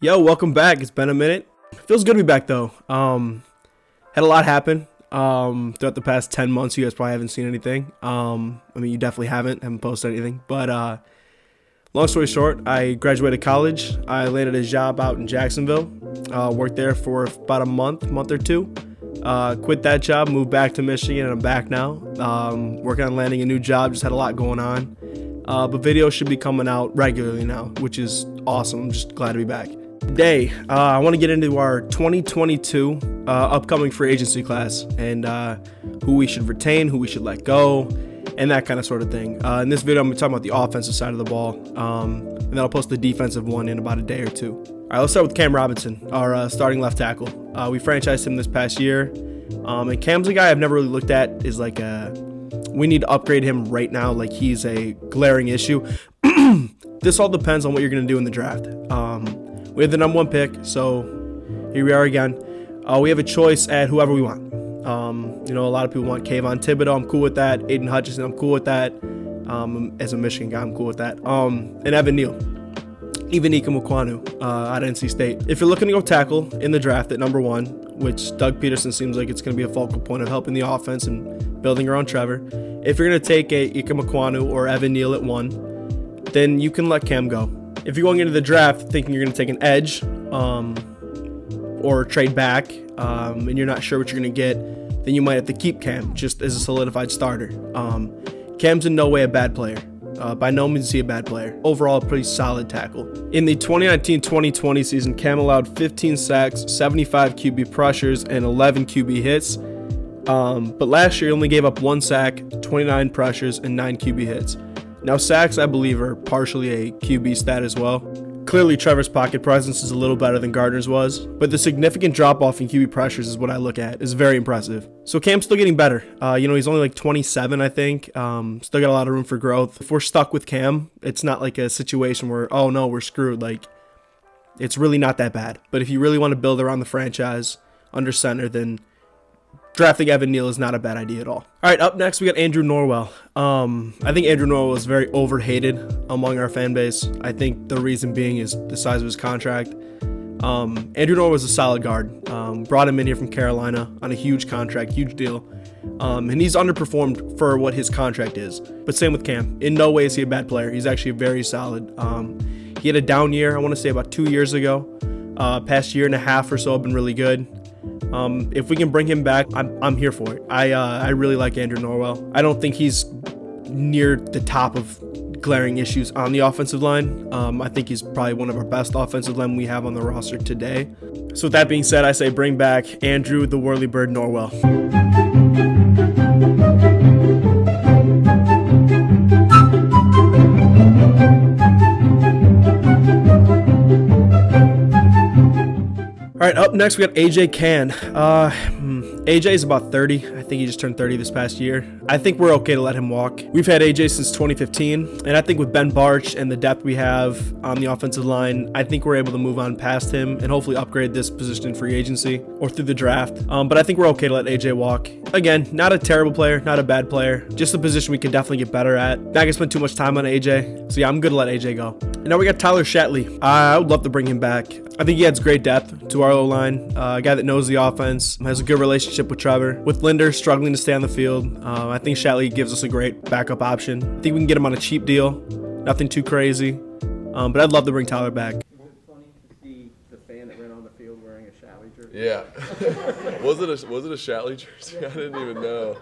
Yo, welcome back. It's been a minute. Feels good to be back though. Had a lot happen throughout the past 10 months. You guys probably haven't seen anything. You definitely haven't posted anything. But long story short, I graduated college. I landed a job out in Jacksonville. Worked there for about a month or two. Quit that job, moved back to Michigan, and I'm back now. Working on landing a new job. Just had a lot going on. But videos should be coming out regularly now, which is awesome. I'm just glad to be back. Today, I want to get into our 2022 upcoming free agency class and who we should retain, who we should let go, and that kind of sort of thing. In this video, I'm going to talk about the offensive side of the ball, and then I'll post the defensive one in about a day or two. All right, let's start with Cam Robinson, our starting left tackle. We franchised him this past year, and Cam's a guy I've never really looked at as like we need to upgrade him right now, like he's a glaring issue. This all depends on what you're going to do in the draft. We have the number 1 pick, so here we are again. We have a choice at whoever we want. A lot of people want Kayvon Thibodeau. I'm cool with that. Aiden Hutchinson, I'm cool with that. As a Michigan guy, I'm cool with that. And Evan Neal. Even Ika Mukwanu out of NC State. If you're looking to go tackle in the draft at number 1, which Doug Peterson seems like it's going to be a focal point of helping the offense and building around Trevor. If you're going to take a Ika Mukwanu or Evan Neal at 1, then you can let Cam go. If you're going into the draft thinking you're going to take an edge or trade back and you're not sure what you're going to get, then you might have to keep Cam just as a solidified starter. Cam's in no way a bad player. By no means is he a bad player. Overall, a pretty solid tackle. In the 2019-2020 season, Cam allowed 15 sacks, 75 QB pressures, and 11 QB hits. But last year, he only gave up 1 sack, 29 pressures, and 9 QB hits. Now, sacks, I believe, are partially a QB stat as well. Clearly, Trevor's pocket presence is a little better than Gardner's was, but the significant drop-off in QB pressures is what I look at. It's very impressive. So Cam's still getting better. He's only like 27, I think. Still got a lot of room for growth. If we're stuck with Cam, it's not like a situation where, oh no, we're screwed. Like, it's really not that bad. But if you really want to build around the franchise under center, then drafting Evan Neal is not a bad idea at all. All right, up next, we got Andrew Norwell. I think Andrew Norwell is very overhated among our fan base. I think the reason being is the size of his contract. Andrew Norwell was a solid guard. Brought him in here from Carolina on a huge contract, huge deal. And he's underperformed for what his contract is. But same with Cam. In no way is he a bad player. He's actually very solid. He had a down year, I want to say about 2 years ago. Past year and a half or so have been really good. If we can bring him back, I'm here for it. I really like Andrew Norwell. I don't think he's near the top of glaring issues on the offensive line. I think he's probably one of our best offensive linemen we have on the roster today. So with that being said, I say bring back Andrew the Whirlybird Norwell. All right, up next, we got AJ Cann. AJ is about 30. I think he just turned 30 this past year. I think we're okay to let him walk. We've had AJ since 2015, and I think with Ben Barch and the depth we have on the offensive line, I think we're able to move on past him and hopefully upgrade this position in free agency or through the draft. But I think we're okay to let AJ walk. Again, not a terrible player, not a bad player. Just a position we can definitely get better at. Not gonna spend too much time on AJ. So yeah, I'm good to let AJ go. And now we got Tyler Shatley. I would love to bring him back. I think he adds great depth to our O-line. A guy that knows the offense, has a good relationship with Trevor. With Linder struggling to stay on the field, I think Shatley gives us a great backup option. I think we can get him on a cheap deal. Nothing too crazy. But I'd love to bring Tyler back. Was it funny to see the fan that ran on the field wearing a Shatley jersey? Yeah. was it a Shatley jersey? I didn't even know.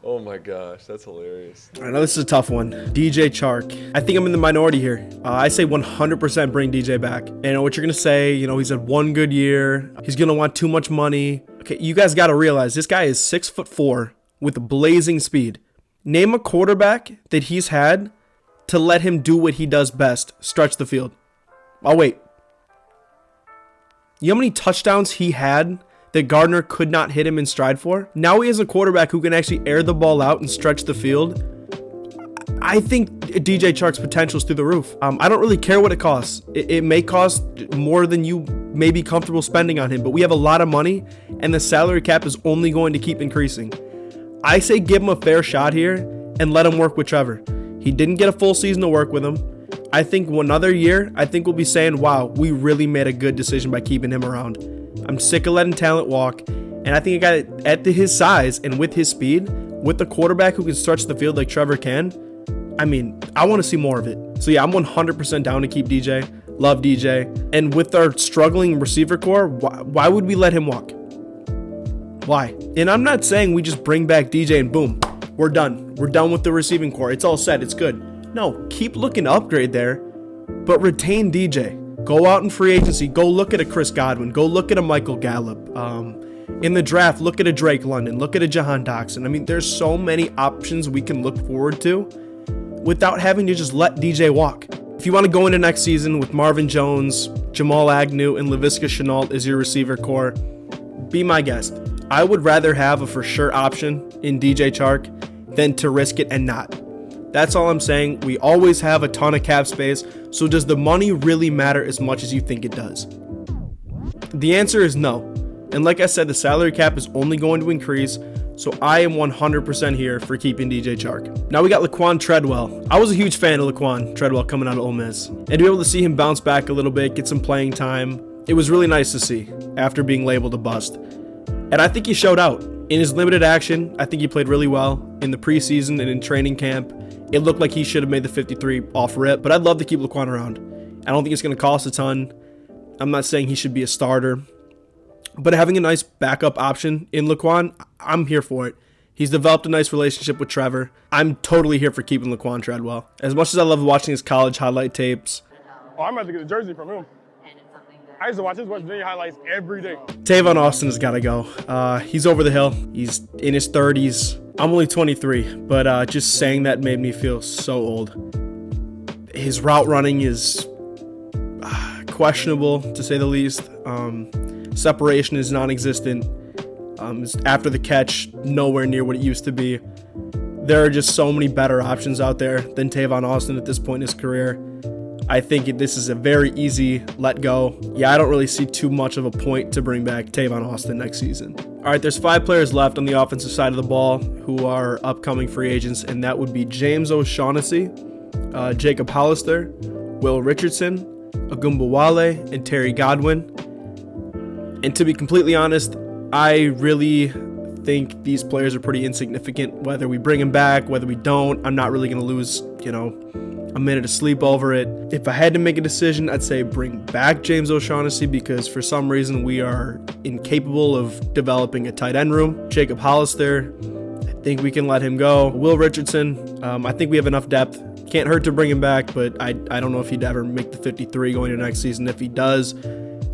Oh my gosh, that's hilarious. I know this is a tough one. DJ Chark. I think I'm in the minority here. I say 100% bring DJ back. And I know what you're going to say. He's had one good year. He's going to want too much money. Okay, you guys got to realize this guy is 6'4" with blazing speed. Name a quarterback that he's had to let him do what he does best, stretch the field. I'll wait. You know how many touchdowns he had that Gardner could not hit him in stride for? Now he has a quarterback who can actually air the ball out and stretch the field. I think DJ Chark's potential is through the roof. I don't really care what it costs. It may cost more than you may be comfortable spending on him, but we have a lot of money, and the salary cap is only going to keep increasing. I say give him a fair shot here and let him work with Trevor. He didn't get a full season to work with him. I think another year, I think we'll be saying, wow, we really made a good decision by keeping him around. I'm sick of letting talent walk. And I think a guy at his size and with his speed, with the quarterback who can stretch the field like Trevor can, I mean, I want to see more of it. So yeah, I'm 100% down to keep DJ. Love DJ. And with our struggling receiver core, why would we let him walk? Why? And I'm not saying we just bring back DJ and boom, we're done. We're done with the receiving core. It's all set. It's good. No, keep looking to upgrade there, but retain DJ. Go out in free agency. Go look at a Chris Godwin. Go look at a Michael Gallup. In the draft, look at a Drake London. Look at a Jahan Dotson. I mean, there's so many options we can look forward to without having to just let DJ walk. If you want to go into next season with Marvin Jones, Jamal Agnew, and Laviska Shenault as your receiver core, be my guest. I would rather have a for sure option in DJ Chark than to risk it and not. That's all I'm saying. We always have a ton of cap space, so does the money really matter as much as you think it does? The answer is no. And like I said, the salary cap is only going to increase, so I am 100% here for keeping DJ Chark. Now we got Laquan Treadwell. I was a huge fan of Laquan Treadwell coming out of Ole Miss, and to be able to see him bounce back a little bit, get some playing time, it was really nice to see after being labeled a bust. And I think he showed out. In his limited action, I think he played really well. In the preseason and in training camp, it looked like he should have made the 53 off rip, but I'd love to keep Laquan around. I don't think it's going to cost a ton. I'm not saying he should be a starter, but having a nice backup option in Laquan, I'm here for it. He's developed a nice relationship with Trevor. I'm totally here for keeping Laquan Treadwell. As much as I love watching his college highlight tapes. Oh, I'm about to get a jersey from him. I used to watch his West Virginia highlights every day. Tavon Austin has got to go. He's over the hill. He's in his 30s. I'm only 23, but just saying that made me feel so old. His route running is questionable, to say the least. Separation is non-existent. After the catch, nowhere near what it used to be. There are just so many better options out there than Tavon Austin at this point in his career. I think this is a very easy let go. Yeah, I don't really see too much of a point to bring back Tavon Austin next season. All right, there's 5 players left on the offensive side of the ball who are upcoming free agents, and that would be James O'Shaughnessy, Jacob Hollister, Will Richardson, Agumbawale, and Terry Godwin. And to be completely honest, I really think these players are pretty insignificant. Whether we bring them back, whether we don't, I'm not really going to lose, a minute of sleep over it. If I had to make a decision, I'd say bring back James O'Shaughnessy because for some reason we are incapable of developing a tight end room. Jacob Hollister, I think we can let him go. Will Richardson, I think we have enough depth. Can't hurt to bring him back, but I don't know if he'd ever make the 53 going into next season. If he does,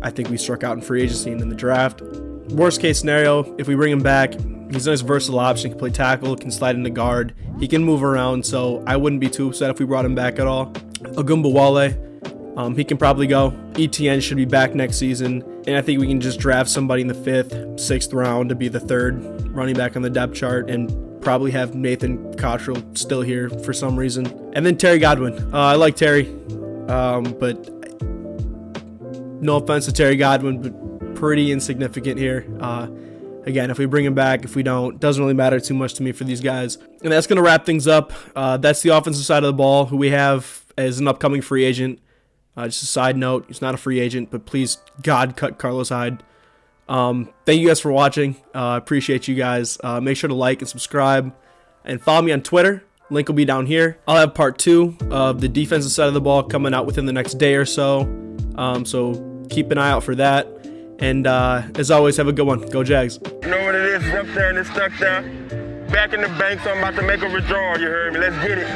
I think we struck out in free agency and in the draft. Worst case scenario, if we bring him back, he's a nice versatile option. He can play tackle, can slide into guard. He can move around, so I wouldn't be too upset if we brought him back at all. Agumbawale, he can probably go. ETN should be back next season, and I think we can just draft somebody in the 5th, 6th round to be the 3rd running back on the depth chart and probably have Nathan Cottrell still here for some reason. And then Terry Godwin. I like Terry, but no offense to Terry Godwin, but pretty insignificant here. Again, if we bring him back, if we don't, doesn't really matter too much to me for these guys. And that's going to wrap things up. That's the offensive side of the ball, who we have as an upcoming free agent. Just a side note, he's not a free agent, but please, God, cut Carlos Hyde. Thank you guys for watching. Appreciate you guys. Make sure to like and subscribe and follow me on Twitter. Link will be down here. I'll have part 2 of the defensive side of the ball coming out within the next day or so. So keep an eye out for that. And as always, have a good one. Go Jags. You know what it is? It's up there and it's stuck there. Back in the bank, so I'm about to make a withdrawal, you heard me? Let's get it.